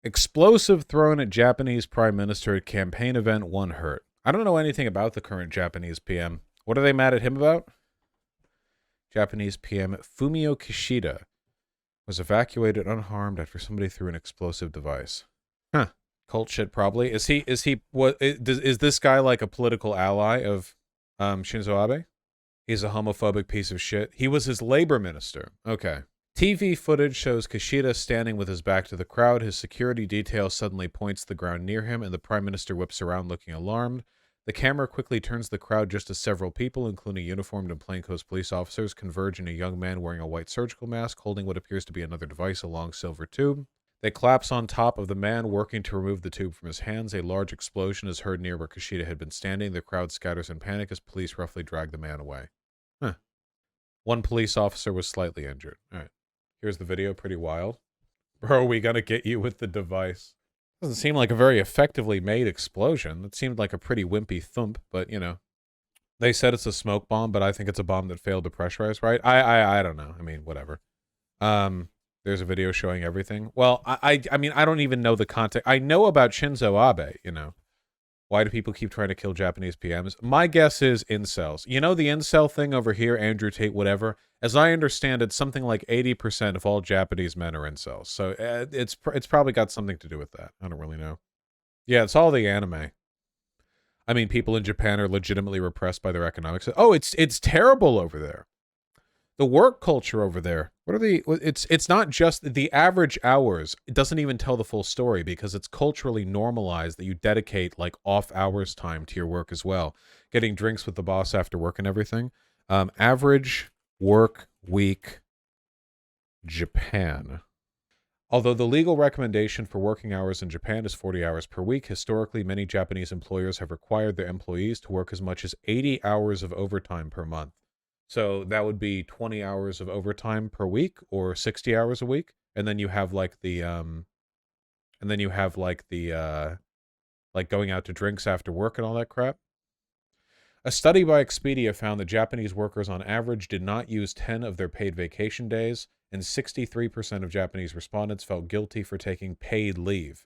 Explosive thrown at Japanese Prime Minister at campaign event, one hurt. I don't know anything about the current Japanese PM. What are they mad at him about? Japanese PM Fumio Kishida was evacuated unharmed after somebody threw an explosive device. Huh. Cult shit probably. Is this guy like a political ally of Shinzo Abe? He's a homophobic piece of shit. He was his labor minister. Okay. TV footage shows Kishida standing with his back to the crowd. His security detail suddenly points to the ground near him, and the prime minister whips around looking alarmed. The camera quickly turns the crowd just as several people, including uniformed and plainclothes police officers, converge in a young man wearing a white surgical mask, holding what appears to be another device, a long silver tube. They collapse on top of the man, working to remove the tube from his hands. A large explosion is heard near where Kishida had been standing. The crowd scatters in panic as police roughly drag the man away. Huh. One police officer was slightly injured. All right. Here's the video. Pretty wild. Bro, we gotta get you with the device. Doesn't seem like a very effectively made explosion. It seemed like a pretty wimpy thump, but, you know. They said it's a smoke bomb, but I think it's a bomb that failed to pressurize, right? I don't know. I mean, whatever. There's a video showing everything. Well, I mean, I don't even know the context. I know about Shinzo Abe, you know. Why do people keep trying to kill Japanese PMs? My guess is incels. You know the incel thing over here, Andrew Tate, whatever? As I understand it, something like 80% of all Japanese men are incels. So it's probably got something to do with that. I don't really know. Yeah, it's all the anime. I mean, people in Japan are legitimately repressed by their economics. Oh, it's terrible over there. The work culture over there. What are the? It's not just the average hours. It doesn't even tell the full story because it's culturally normalized that you dedicate like off hours time to your work as well. Getting drinks with the boss after work and everything. Average work week, Japan. Although the legal recommendation for working hours in Japan is 40 hours per week, historically many Japanese employers have required their employees to work as much as 80 hours of overtime per month. So that would be 20 hours of overtime per week or 60 hours a week. And then you have like the like going out to drinks after work and all that crap. A study by Expedia found that Japanese workers on average did not use 10 of their paid vacation days, and 63% of Japanese respondents felt guilty for taking paid leave.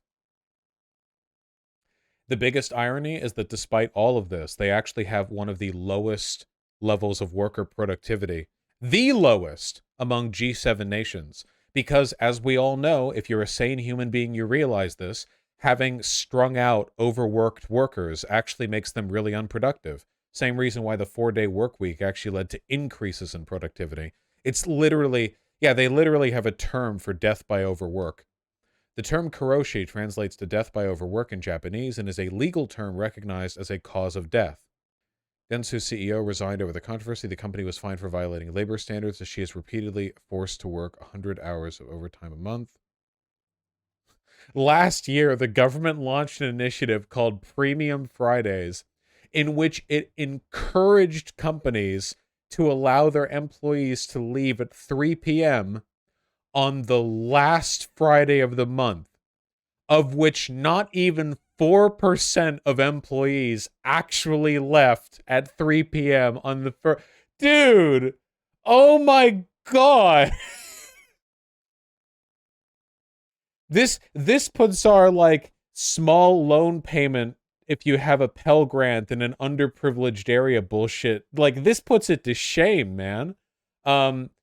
The biggest irony is that despite all of this, they actually have one of the lowest levels of worker productivity, the lowest among G7 nations. Because as we all know, if you're a sane human being, you realize this, having strung out, overworked workers actually makes them really unproductive. Same reason why the 4-day work week actually led to increases in productivity. It's literally, yeah, they literally have a term for death by overwork. The term karoshi translates to death by overwork in Japanese and is a legal term recognized as a cause of death. Dentsu's CEO resigned over the controversy. The company was fined for violating labor standards as she is repeatedly forced to work 100 hours of overtime a month. Last year, the government launched an initiative called Premium Fridays, in which it encouraged companies to allow their employees to leave at 3 p.m. on the last Friday of the month, of which not even 4% of employees actually left at 3 p.m. on the first. Dude, oh my God. This puts our like small loan payment if you have a Pell Grant in an underprivileged area bullshit. Like this puts it to shame, man.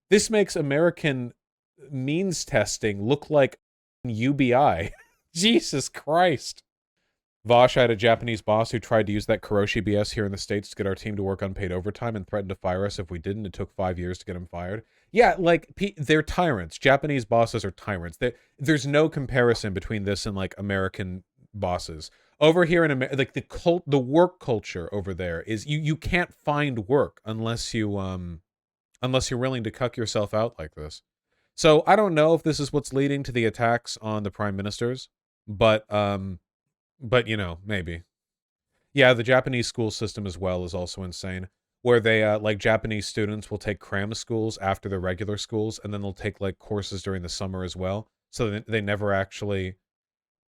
This makes American means testing look like UBI. Jesus Christ. Vosh had a Japanese boss who tried to use that Karoshi BS here in the States to get our team to work unpaid overtime and threatened to fire us if we didn't. It took 5 years to get him fired. Yeah, like, they're tyrants. Japanese bosses are tyrants. There's no comparison between this and, like, American bosses. Over here in America, like, the work culture over there is you can't find work unless you're willing to cuck yourself out like this. So I don't know if this is what's leading to the attacks on the prime ministers, but you know, maybe. Yeah, the Japanese school system as well is also insane, where they like Japanese students will take cram schools after their regular schools, and then they'll take like courses during the summer as well, so they never actually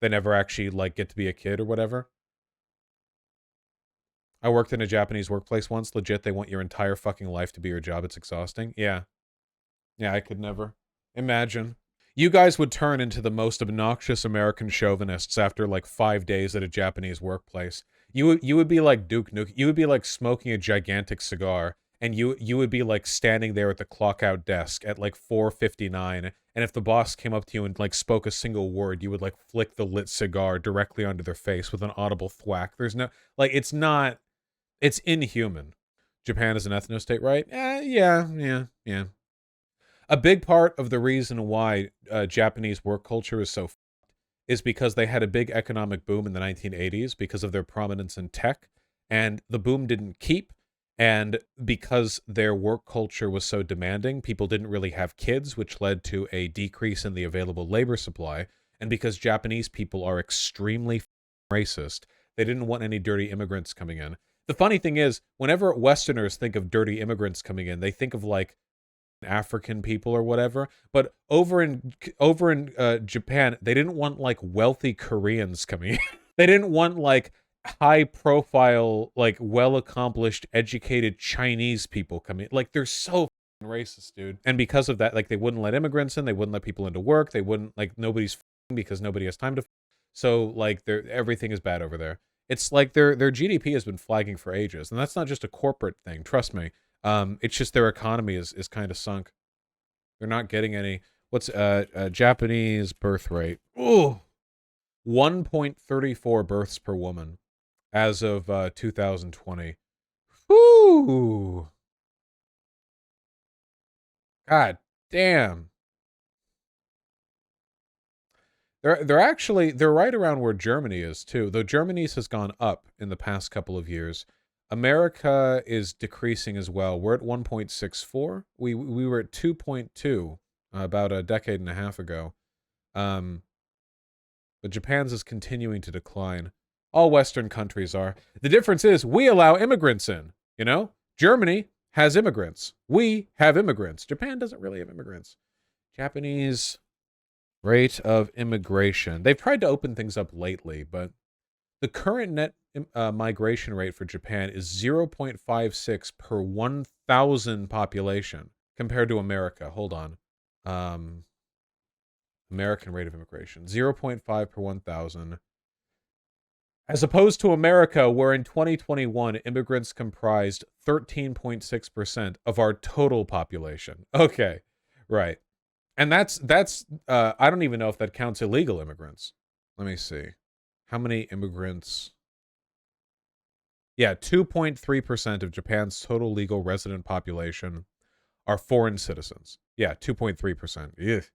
like get to be a kid or whatever. I worked in a Japanese workplace once. Legit, they want your entire fucking life to be your job. It's exhausting. Yeah, I could never imagine. You guys would turn into the most obnoxious American chauvinists after like 5 days at a Japanese workplace. You would be like Duke Nukem. You would be like smoking a gigantic cigar, and you would be like standing there at the clock out desk at like 4:59. And if the boss came up to you and like spoke a single word, you would like flick the lit cigar directly onto their face with an audible thwack. There's no like it's not. It's inhuman. Japan is an ethno-state, right? Yeah. A big part of the reason why Japanese work culture is so is because they had a big economic boom in the 1980s because of their prominence in tech, and the boom didn't keep. And because their work culture was so demanding, people didn't really have kids, which led to a decrease in the available labor supply. And because Japanese people are extremely racist, they didn't want any dirty immigrants coming in. The funny thing is, whenever Westerners think of dirty immigrants coming in, they think of like African people or whatever. But over in Japan, they didn't want like wealthy Koreans coming in. They didn't want like high profile, like well accomplished, educated Chinese people coming in. Like they're so racist, dude. And because of that, like they wouldn't let immigrants in, they wouldn't let people into work, they wouldn't like nobody's because nobody has time to. So like everything is bad over there. It's like their GDP has been flagging for ages, and that's not just a corporate thing. Trust me. It's just their economy is kind of sunk. They're not getting any. What's Japanese birth rate? Ooh, 1.34 births per woman as of 2020. Whoo! God damn. They're right around where Germany is too. Though Germany's has gone up in the past couple of years. America is decreasing as well. We're at 1.64. We were at 2.2 about a decade and a half ago. But Japan's is continuing to decline. All Western countries are. The difference is we allow immigrants in, you know? Germany has immigrants. We have immigrants. Japan doesn't really have immigrants. Japanese rate of immigration. They've tried to open things up lately, but the current net migration rate for Japan is 0.56 per 1,000 population compared to America. Hold on. American rate of immigration. 0.5 per 1,000. As opposed to America, where in 2021, immigrants comprised 13.6% of our total population. Okay, right. And that's I don't even know if that counts illegal immigrants. Let me see. How many immigrants? Yeah, 2.3% of Japan's total legal resident population are foreign citizens. Yeah, 2.3%. It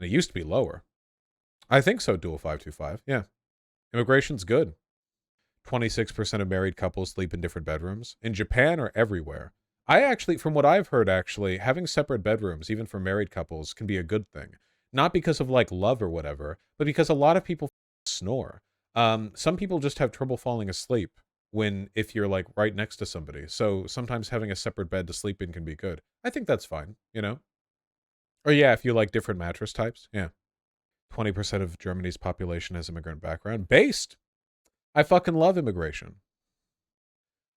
used to be lower. I think so, Dual 525. Yeah. Immigration's good. 26% of married couples sleep in different bedrooms. In Japan or everywhere. I actually, from what I've heard, actually, having separate bedrooms, even for married couples, can be a good thing. Not because of, like, love or whatever, but because a lot of people snore. Some people just have trouble falling asleep if you're, like, right next to somebody. So sometimes having a separate bed to sleep in can be good. I think that's fine, you know? Or yeah, if you like different mattress types, yeah. 20% of Germany's population has immigrant background. Based! I fucking love immigration.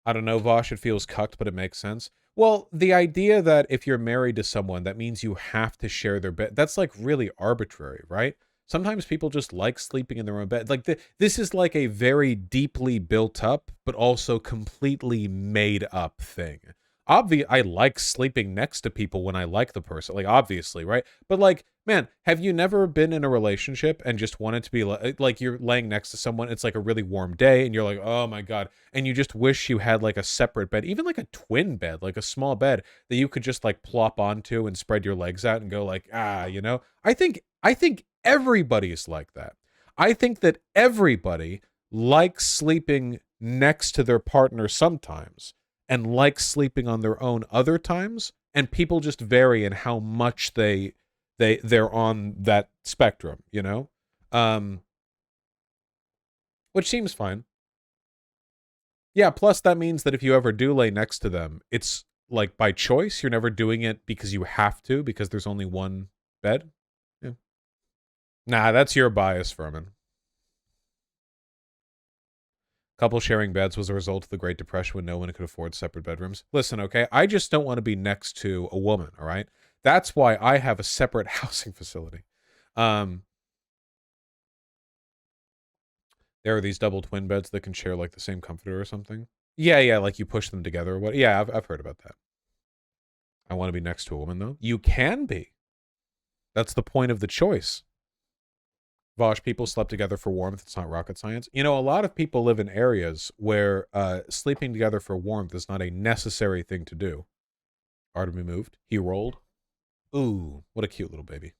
I don't know, Vosh, it feels cucked, but it makes sense. Well, the idea that if you're married to someone, that means you have to share their bed, that's like really arbitrary, right? Sometimes people just like sleeping in their own bed. Like this is like a very deeply built up, but also completely made up thing. I like sleeping next to people when I like the person, like obviously, right? But like, man, have you never been in a relationship and just wanted to be like you're laying next to someone, it's like a really warm day and you're like, oh my God. And you just wish you had like a separate bed, even like a twin bed, like a small bed that you could just like plop onto and spread your legs out and go like, you know? I think everybody's like that. I think that everybody likes sleeping next to their partner sometimes and likes sleeping on their own other times, and people just vary in how much they're on that spectrum, you know? Which seems fine. Yeah, plus that means that if you ever do lay next to them, it's like by choice. You're never doing it because you have to, because there's only one bed. Yeah. Nah, that's your bias, Furman. Couple sharing beds was a result of the Great Depression when no one could afford separate bedrooms. Listen, okay, I just don't want to be next to a woman, all right? That's why I have a separate housing facility. There are these double twin beds that can share like the same comforter or something. Yeah, like you push them together or what. Yeah, I've heard about that. I want to be next to a woman though. You can be. That's the point of the choice. Vosh, people slept together for warmth. It's not rocket science. You know, a lot of people live in areas where sleeping together for warmth is not a necessary thing to do. Artemy moved. He rolled. Ooh, what a cute little baby.